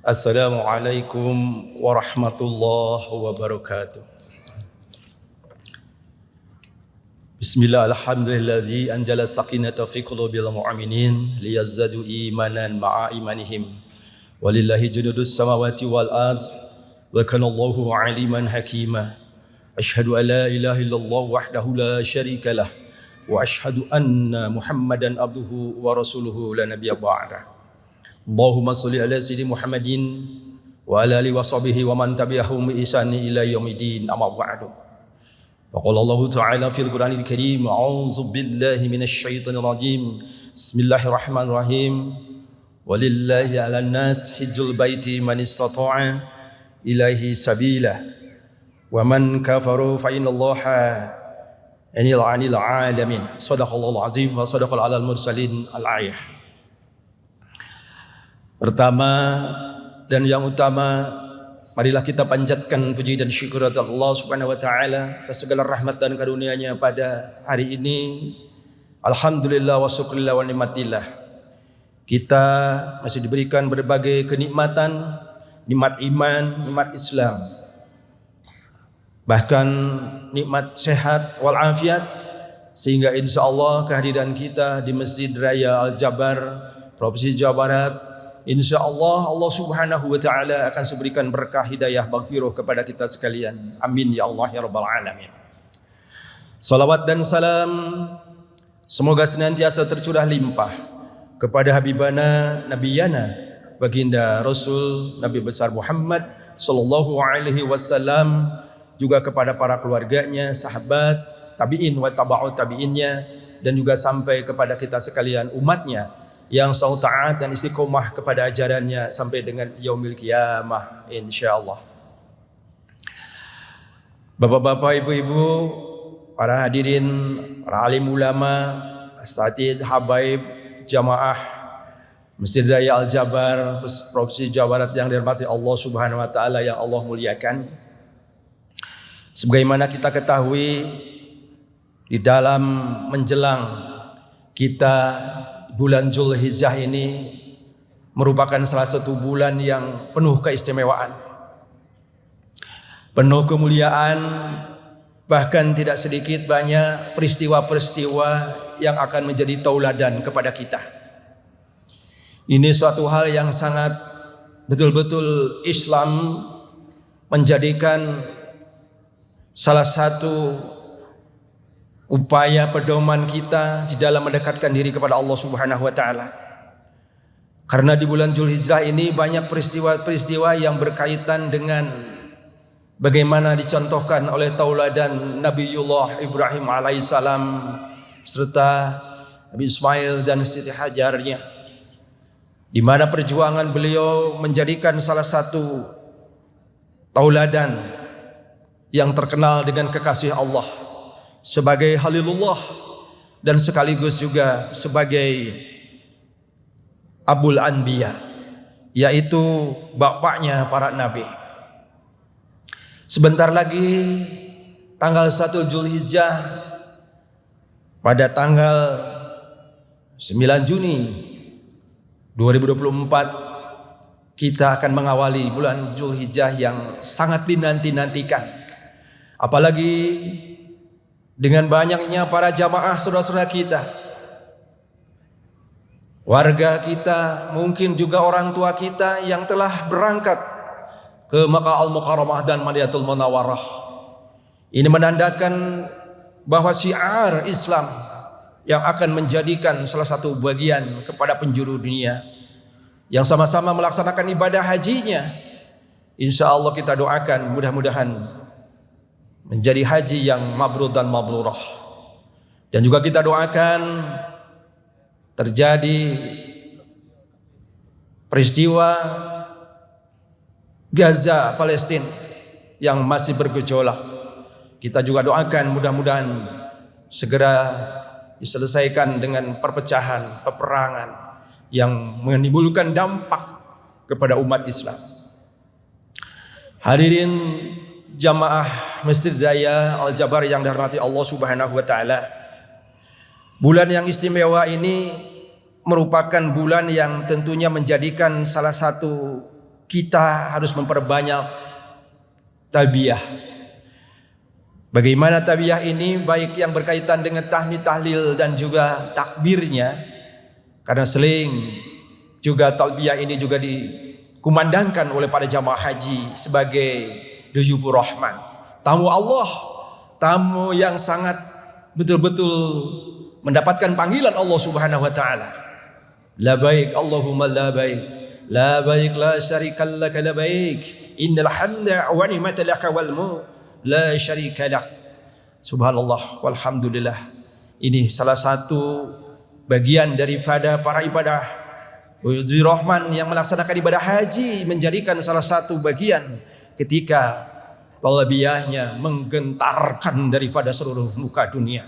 Assalamualaikum warahmatullahi wabarakatuh. Bismillah, alhamdulilladzi anjala sakinata fi qulubil mu'minin liyazdadu imanan ma'a imanihim. Walillahi junudus samawati wal ard wa kana Allahu aliman hakima. Asyhadu an la ilaha illallah wahdahu la syarika lah wa asyhadu anna Muhammadan abduhu wa rasuluhu la nabiyya ba'dah. Allahumma sholli ala sayyidina Muhammadin wa ala alihi wa sahbihi wa man tabi'ahum bi ihsani ila yaumidin. Amma ba'du. Faqala Allah Ta'ala fil Qur'anil Karim, a'udzu billahi minasy syaithanir rajim. Bismillahirrahmanirrahim. Walillahi 'alan nas hajjul baiti man istata'a ilaihi sabila. Wa man kafaru fa innallaha 'anil 'alamin. Shadaqallahul azim wa shadaqal 'alal mursalin al-ayah. Pertama dan yang utama, marilah kita panjatkan puji dan syukur kepada Allah Subhanahu wa taala atas segala rahmat dan karunia-Nya pada hari ini. Alhamdulillah wa syukurillah wa nikmatillah. Kita masih diberikan berbagai kenikmatan, nikmat iman, nikmat Islam. Bahkan nikmat sehat wal afiat, sehingga insyaallah kehadiran kita di Masjid Raya Al-Jabar, Provinsi Jawa Barat, insyaallah Allah Subhanahu wa taala akan memberikan berkah hidayah maghfirah kepada kita sekalian. Amin ya Allah ya rabbal alamin. Salawat dan salam semoga senantiasa tercurah limpah kepada habibana nabiyana baginda Rasul Nabi besar Muhammad sallallahu alaihi wasallam, juga kepada para keluarganya, sahabat, tabi'in wa tabaut tabi'innya, dan juga sampai kepada kita sekalian umatnya yang selalu taat dan istiqomah kepada ajarannya sampai dengan yaumil qiyamah insyaallah. Bapak-bapak, ibu-ibu, para hadirin, para alim ulama, asatidz, habaib, jamaah Masjid Raya Al-Jabar Provinsi Jawa Barat yang dirahmati Allah Subhanahu wa taala, yang Allah muliakan. Sebagaimana kita ketahui, di dalam menjelang kita bulan Zulhijjah ini merupakan salah satu bulan yang penuh keistimewaan, penuh kemuliaan, bahkan tidak sedikit banyak peristiwa-peristiwa yang akan menjadi tauladan kepada kita. Ini suatu hal yang sangat betul-betul Islam menjadikan salah satu upaya pedoman kita di dalam mendekatkan diri kepada Allah Subhanahu wa taala. Karena di bulan Zulhijjah ini banyak peristiwa-peristiwa yang berkaitan dengan bagaimana dicontohkan oleh tauladan Nabiullah Ibrahim alaihissalam serta Nabi Ismail dan Siti Hajarnya, di mana perjuangan beliau menjadikan salah satu tauladan yang terkenal dengan kekasih Allah sebagai Halilullah dan sekaligus juga sebagai Abul Anbiya, yaitu bapaknya para nabi. Sebentar lagi tanggal 1 Zulhijjah, pada tanggal 9 Juni 2024 kita akan mengawali bulan Zulhijjah yang sangat dinanti-nantikan. Apalagi dengan banyaknya para jamaah saudara-saudara kita, warga kita, mungkin juga orang tua kita yang telah berangkat ke Makkah Al-Mukarramah dan Madinatul Munawwarah. Ini menandakan bahwa syiar Islam yang akan menjadikan salah satu bagian kepada penjuru dunia yang sama-sama melaksanakan ibadah hajinya. Insyaallah kita doakan mudah-mudahan menjadi haji yang mabrur dan mabrurah. Dan juga kita doakan terjadi peristiwa Gaza Palestina yang masih bergejolak. Kita juga doakan mudah-mudahan segera diselesaikan dengan perpecahan, peperangan yang menimbulkan dampak kepada umat Islam. Hadirin jamaah Masjid Raya Al-Jabar yang dirahmati Allah Subhanahu wa taala. Bulan yang istimewa ini merupakan bulan yang tentunya menjadikan salah satu kita harus memperbanyak talbiyah. Bagaimana talbiyah ini? Baik yang berkaitan dengan tahmid, tahlil dan juga takbirnya. Karena sering juga talbiyah ini juga dikumandangkan oleh para jamaah haji sebagai duyufur rahman, tamu Allah, tamu yang sangat betul-betul mendapatkan panggilan Allah Subhanahu wa taala. Labaik Allahumma labaik, labaik la syarika laka labaik, innal hamda wa ni'mata laka wal mulk la syarika lak. Subhanallah walhamdulillah. Ini salah satu bagian daripada para ibadah duyufur rahman yang melaksanakan ibadah haji, menjadikan salah satu bagian ketika talbiyahnya menggentarkan daripada seluruh muka dunia,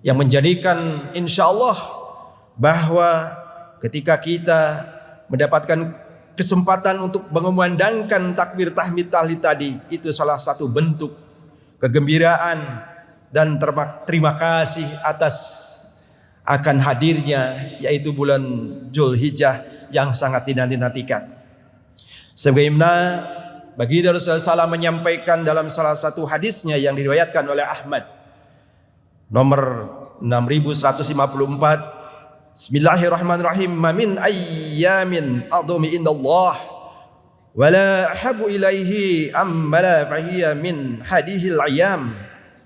yang menjadikan insyaallah bahwa ketika kita mendapatkan kesempatan untuk mengumandangkan takbir tahmid tahlil tadi, itu salah satu bentuk kegembiraan dan terima kasih atas akan hadirnya yaitu bulan Zulhijjah yang sangat dinanti-nantikan. Sebagaimana baginda Rasulullah SAW menyampaikan dalam salah satu hadisnya yang diriwayatkan oleh Ahmad nomor 6154, Bismillahirrahmanirrahim, ma min ayyamin a'dhami indallah wala habu ilaihi ammala fahiya min hadihil ayyam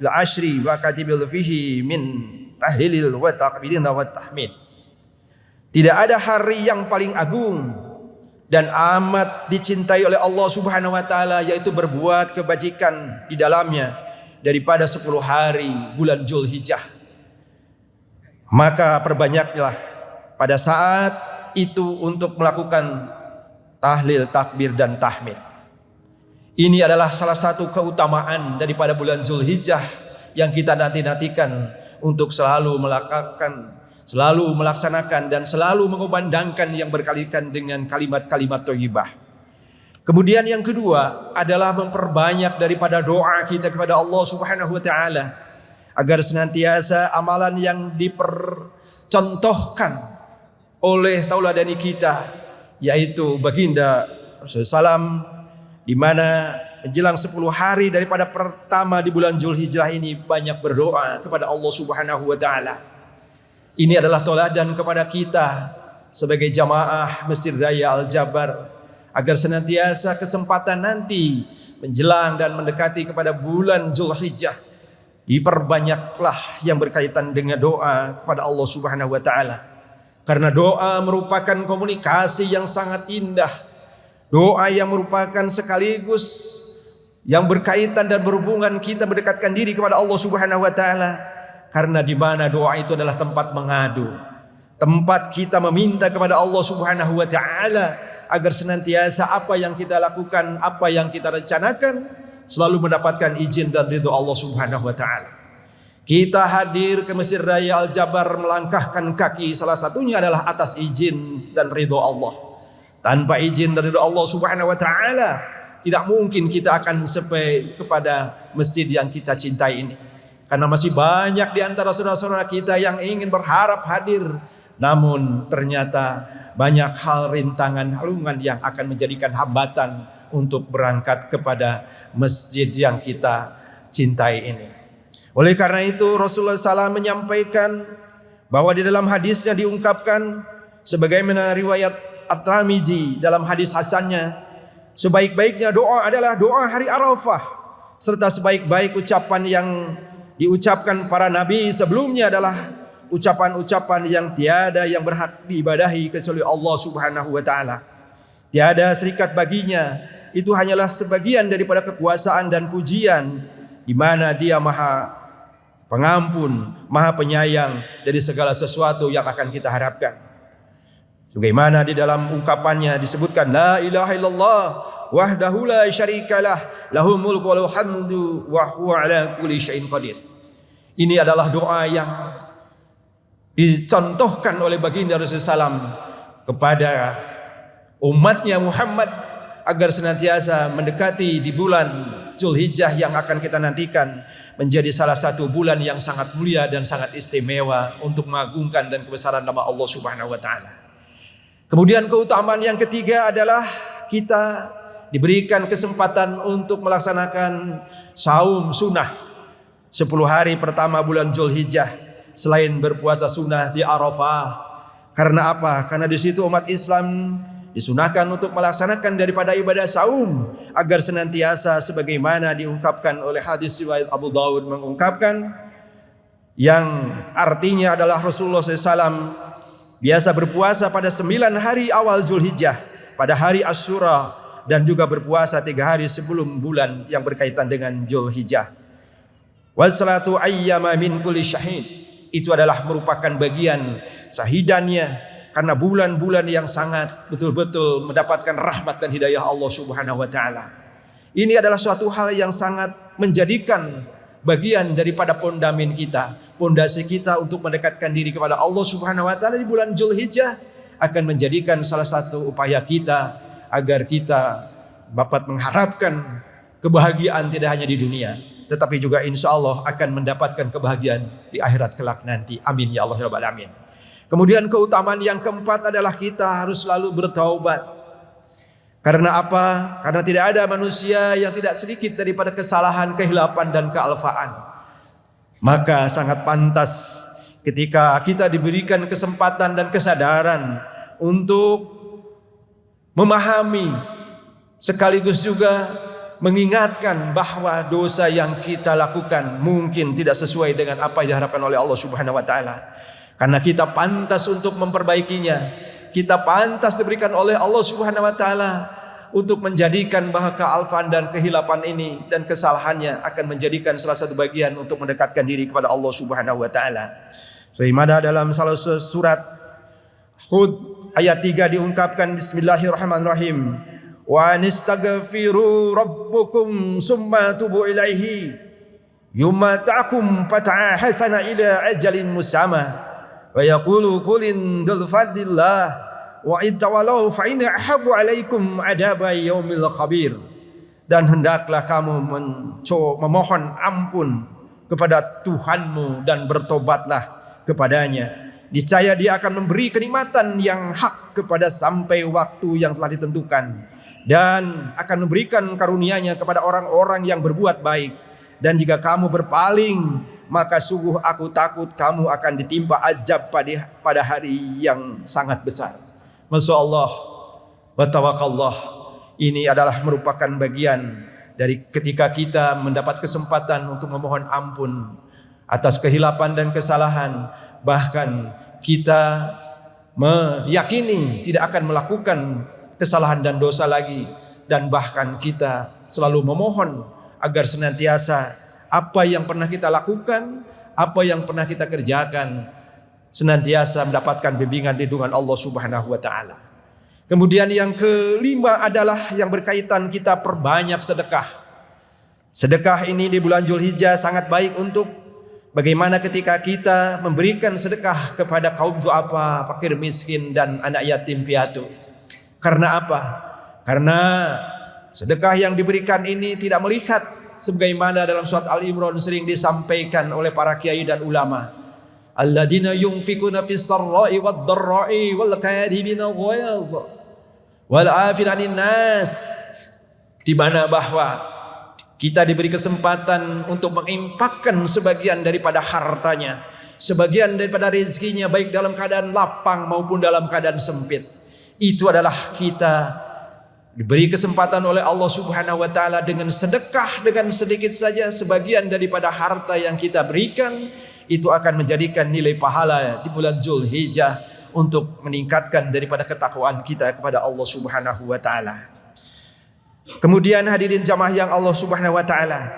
al-ashri wa katibil fihi min tahlilil wa takbirin wa tahmid. Tidak ada hari yang paling agung dan amat dicintai oleh Allah Subhanahu wa taala, yaitu berbuat kebajikan di dalamnya daripada 10 hari bulan Zulhijjah. Maka perbanyaklah pada saat itu untuk melakukan tahlil, takbir dan tahmid. Ini adalah salah satu keutamaan daripada bulan Zulhijjah yang kita nanti-nantikan untuk selalu melaksanakan dan selalu mengumandangkan yang berkalikan dengan kalimat-kalimat thayyibah. Kemudian yang kedua adalah memperbanyak daripada doa kita kepada Allah Subhanahu wa taala agar senantiasa amalan yang dipercontohkan oleh tauladani kita, yaitu baginda Rasulullah SAW, di mana menjelang 10 hari daripada pertama di bulan Zulhijjah ini banyak berdoa kepada Allah Subhanahu wa taala. Ini adalah tauladan kepada kita sebagai jamaah Masjid Raya Al-Jabar agar senantiasa kesempatan nanti menjelang dan mendekati kepada bulan Zulhijjah diperbanyaklah yang berkaitan dengan doa kepada Allah Subhanahu wa taala. Karena doa merupakan komunikasi yang sangat indah. Doa yang merupakan sekaligus yang berkaitan dan berhubungan kita mendekatkan diri kepada Allah Subhanahu wa taala. Karena di mana doa itu adalah tempat mengadu, tempat kita meminta kepada Allah Subhanahu wa taala agar senantiasa apa yang kita lakukan, apa yang kita rencanakan selalu mendapatkan izin dan ridho Allah Subhanahu wa taala. Kita hadir ke Masjid Raya Al-Jabar melangkahkan kaki salah satunya adalah atas izin dan ridho Allah. Tanpa izin dan ridho Allah Subhanahu wa taala tidak mungkin kita akan sampai kepada masjid yang kita cintai ini. Karena masih banyak di antara saudara-saudara kita yang ingin berharap hadir, namun ternyata banyak hal rintangan halungan yang akan menjadikan hambatan untuk berangkat kepada masjid yang kita cintai ini. Oleh karena itu Rasulullah SAW menyampaikan bahwa di dalam hadisnya diungkapkan sebagaimana riwayat At-Tirmidzi dalam hadis hasannya, sebaik-baiknya doa adalah doa hari Arafah, serta sebaik-baik ucapan yang diucapkan para nabi sebelumnya adalah ucapan-ucapan yang tiada yang berhak diibadahi kecuali Allah Subhanahu wa taala. Tiada serikat baginya, itu hanyalah sebagian daripada kekuasaan dan pujian, di mana Dia Maha Pengampun, Maha Penyayang dari segala sesuatu yang akan kita harapkan. Sebagaimana di dalam ungkapannya disebutkan, la ilaha illallah wahdahu la syarikalah lahul mulku wa lahul hamdu wa huwa ala kulli syai'in qadir. Ini adalah doa yang dicontohkan oleh baginda Rasulullah SAW kepada umatnya Muhammad agar senantiasa mendekati di bulan Zulhijjah yang akan kita nantikan menjadi salah satu bulan yang sangat mulia dan sangat istimewa untuk mengagungkan dan kebesaran nama Allah Subhanahu wa taala. Kemudian keutamaan yang ketiga adalah kita diberikan kesempatan untuk melaksanakan saum sunnah 10 hari pertama bulan Zulhijjah, selain berpuasa sunnah di Arafah. Karena apa? Karena di situ umat Islam disunahkan untuk melaksanakan daripada ibadah saum agar senantiasa sebagaimana diungkapkan oleh hadis riwayat Abu Daud mengungkapkan, yang artinya adalah Rasulullah SAW biasa berpuasa pada 9 hari awal Zulhijjah, pada hari Asyura, dan juga berpuasa 3 hari sebelum bulan yang berkaitan dengan Zulhijjah. Wassalatu ayyama min kulli syahid, itu adalah merupakan bagian syahidannya, karena bulan-bulan yang sangat betul-betul mendapatkan rahmat dan hidayah Allah Subhanahu wa taala. Ini adalah suatu hal yang sangat menjadikan bagian daripada fondamen kita, pondasi kita untuk mendekatkan diri kepada Allah Subhanahu wa taala di bulan Zulhijjah, akan menjadikan salah satu upaya kita agar kita dapat mengharapkan kebahagiaan tidak hanya di dunia, tetapi juga insya Allah akan mendapatkan kebahagiaan di akhirat kelak nanti. Amin ya Allah ya Rabbal alamin. Kemudian keutamaan yang keempat adalah kita harus selalu bertaubat. Karena apa? Karena tidak ada manusia yang tidak sedikit daripada kesalahan, kehilapan, dan kealfaan. Maka sangat pantas ketika kita diberikan kesempatan dan kesadaran untuk memahami sekaligus juga mengingatkan bahwa dosa yang kita lakukan mungkin tidak sesuai dengan apa yang diharapkan oleh Allah Subhanahu wa taala. Karena kita pantas untuk memperbaikinya. Kita pantas diberikan oleh Allah Subhanahu wa taala untuk menjadikan bahwa kealfaan dan kehilapan ini dan kesalahannya akan menjadikan salah satu bagian untuk mendekatkan diri kepada Allah Subhanahu wa taala. Sebagaimana dalam salah satu surat Hud ayat 3 diungkapkan, bismillahirrahmanirrahim. Wa anistaghfiru rabbukum summa tubu ilaihi yumata'akum fat'a hasana ila ajalin musamma. Wa yaqulu qulin dzul fadlillah wa ittawalau fa inna ahafu alaikum adaba yaumil khabir. Dan hendaklah kamu memohon ampun kepada Tuhanmu dan bertobatlah kepadanya. Niscaya Dia akan memberi kenikmatan yang hak kepada sampai waktu yang telah ditentukan, dan akan memberikan karunia-Nya kepada orang-orang yang berbuat baik. Dan jika kamu berpaling, maka sungguh aku takut kamu akan ditimpa azab pada hari yang sangat besar. Masya Allah wa tawakallah. Ini adalah merupakan bagian dari ketika kita mendapat kesempatan untuk memohon ampun atas kehilapan dan kesalahan. Bahkan kita meyakini tidak akan melakukan kesalahan dan dosa lagi. Dan bahkan kita selalu memohon agar senantiasa apa yang pernah kita lakukan, apa yang pernah kita kerjakan, senantiasa mendapatkan bimbingan lindungan Allah Subhanahu wa taala. Kemudian yang kelima adalah yang berkaitan kita perbanyak sedekah. Sedekah ini di bulan Zulhijjah sangat baik untuk bagaimana ketika kita memberikan sedekah kepada kaum du'afa, fakir miskin, dan anak yatim piatu. Karena apa? Karena sedekah yang diberikan ini tidak melihat sebagaimana dalam surat Al-Imran sering disampaikan oleh para kiai dan ulama. Alladzina yunfikuna fis sarra'i wad dharra'i wal kadhibina ghayz wal 'afina 'anil nas. Di mana bahwa kita diberi kesempatan untuk menginfakkan sebagian daripada hartanya, sebagian daripada rezekinya, baik dalam keadaan lapang maupun dalam keadaan sempit. Itu adalah kita diberi kesempatan oleh Allah Subhanahu wa taala dengan sedekah, dengan sedikit saja sebagian daripada harta yang kita berikan, itu akan menjadikan nilai pahala di bulan Zulhijjah untuk meningkatkan daripada ketakwaan kita kepada Allah Subhanahu wa taala. Kemudian hadirin jamaah yang Allah Subhanahu wa taala,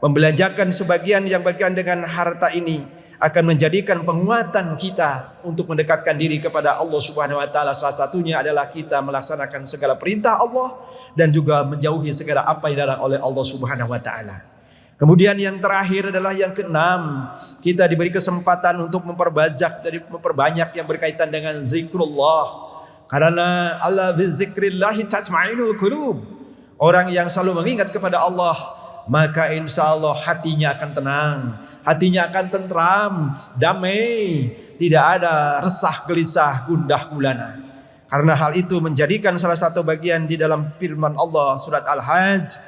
membelanjakan sebagian yang bagian dengan harta ini akan menjadikan penguatan kita untuk mendekatkan diri kepada Allah Subhanahu wa taala. Salah satunya adalah kita melaksanakan segala perintah Allah dan juga menjauhi segala apa yang dilarang oleh Allah Subhanahu wa taala. Kemudian yang terakhir adalah yang keenam, kita diberi kesempatan untuk memperbanyak yang berkaitan dengan zikrullah. Karena Allah bizikrillah tatma'innul qulub. Orang yang selalu mengingat kepada Allah, maka insya Allah hatinya akan tenang, hatinya akan tentram, damai, tidak ada resah, gelisah, gundah gulana. Karena hal itu menjadikan salah satu bagian di dalam firman Allah surat Al-Hajj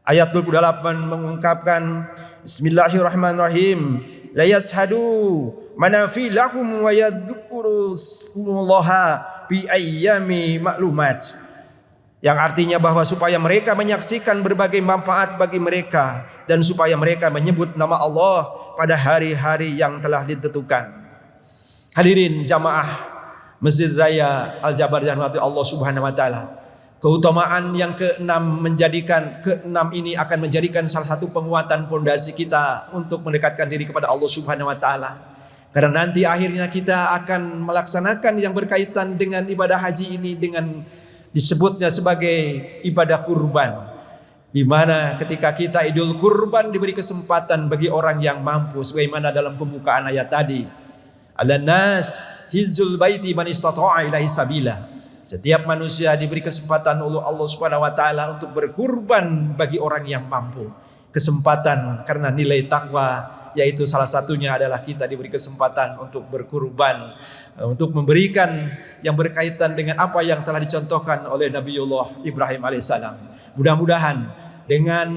ayat 28 mengungkapkan Bismillahirrahmanirrahim, la yashhadu manafi lahum wa yadhkurullaha bi ayyami ma'lumat, yang artinya bahwa supaya mereka menyaksikan berbagai manfaat bagi mereka dan supaya mereka menyebut nama Allah pada hari-hari yang telah ditentukan. Hadirin jamaah Masjid Raya Al-Jabar dan Allah Subhanahu wa taala. Keutamaan yang keenam ini akan menjadikan salah satu penguatan pondasi kita untuk mendekatkan diri kepada Allah Subhanahu wa taala. Karena nanti akhirnya kita akan melaksanakan yang berkaitan dengan ibadah haji ini dengan disebutnya sebagai ibadah kurban, di mana ketika kita Idul Kurban diberi kesempatan bagi orang yang mampu, sebagaimana dalam pembukaan ayat tadi, Alan-nas hijjul baiti man istata'a ilaihi sabila. Setiap manusia diberi kesempatan oleh Allah Subhanahu wa taala untuk berkurban bagi orang yang mampu. Kesempatan karena nilai takwa, yaitu salah satunya adalah kita diberi kesempatan untuk berkurban, untuk memberikan yang berkaitan dengan apa yang telah dicontohkan oleh Nabiullah Ibrahim alaihissalam. Mudah-mudahan dengan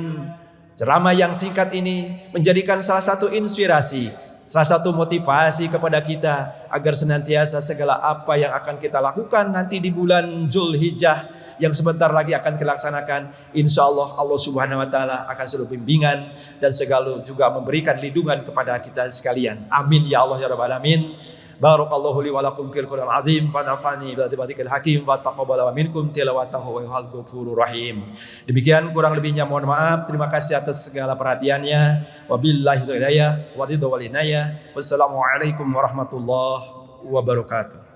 ceramah yang singkat ini menjadikan salah satu inspirasi, salah satu motivasi kepada kita agar senantiasa segala apa yang akan kita lakukan nanti di bulan Zulhijjah yang sebentar lagi akan kita laksanakan, insya Allah Allah Subhanahu wa taala akan selalu bimbingan dan segala juga memberikan lindungan kepada kita sekalian. Amin ya Allah ya rabbal alamin. Barakallahu li wa lakum fil Qur'an azim wa nafani bi dzikrihi hakim wa taqabbala minkum tilawatahu wa huwal ghafurur rahim. Demikian kurang lebihnya mohon maaf. Terima kasih atas segala perhatiannya. Wabillahi taufiq wal hidayah. Wassalamu alaikum warahmatullahi wabarakatuh.